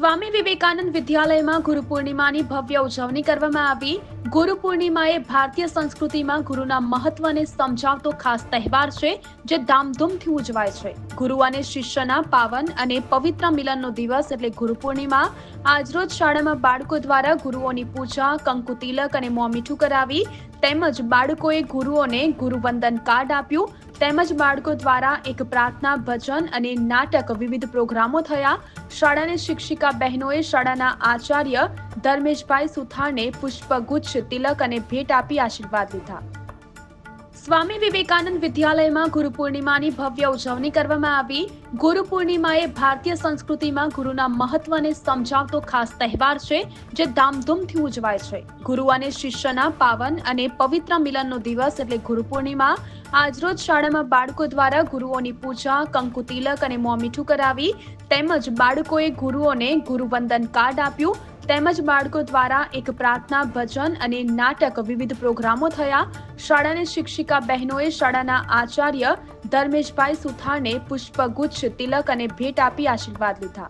સ્વામી વિવેકાનંદ વિદ્યાલયમાં ગુરુ પૂર્ણિમાની ભવ્ય ઉજવણી કરવામાં આવી। ગુરુ પૂર્ણિમા એ ભારતીય સંસ્કૃતિમાં ગુરુના મહત્વને સમજાવતો ખાસ તહેવાર છે, જે ધામધૂમથી ઉજવાય છે। ગુરુ અને શિષ્યના પાવન અને પવિત્ર મિલનનો દિવસ એટલે ગુરુ પૂર્ણિમા। આજરોજ શાળામાં બાળકો દ્વારા ગુરુઓની પૂજા, કંકુ તિલક અને મોં મીઠું કરાવી તેમજ બાળકોએ ગુરુઓને ગુરુવંદન કાર્ડ આપ્યું। તેમજ બાળકો દ્વારા એક પ્રાર્થના, ભજન અને નાટક વિવિધ પ્રોગ્રામો થયા। શાળાની શિક્ષિકા બહેનોએ શાળાના આચાર્ય ધર્મેશભાઈ સુથારને પુષ્પગુચ્છ, તિલક અને ભેટ આપી આશીર્વાદ લીધા। સ્વામી વિવેકાનંદ વિદ્યાલયમાં ગુરુ પૂર્ણિમાની ભવ્ય ઉજવણી કરવામાં આવી। ગુરુ પૂર્ણિમા એ ભારતીય સંસ્કૃતિમાં ગુરુના મહત્વને સમજાવતો ખાસ તહેવાર છે, જે ધામધૂમથી ઉજવાય છે। ગુરુ અને શિષ્યના પાવન અને પવિત્ર મિલનનો દિવસ એટલે ગુરુ પૂર્ણિમા। આજરોજ શાળામાં બાળકો દ્વારા ગુરુઓની પૂજા, કંકુ તિલક અને મોં મીઠું કરાવી તેમજ બાળકોએ ગુરુઓને ગુરુવંદન કાર્ડ આપ્યું। તેમજ બાળકો દ્વારા એક પ્રાર્થના, ભજન અને નાટક વિવિધ પ્રોગ્રામો થયા। શાળાની શિક્ષિકા બહેનોએ શાળાના આચાર્ય ધર્મેશભાઈ સુથારને પુષ્પગુચ્છ, તિલક અને ભેટ આપી આશીર્વાદ લીધા।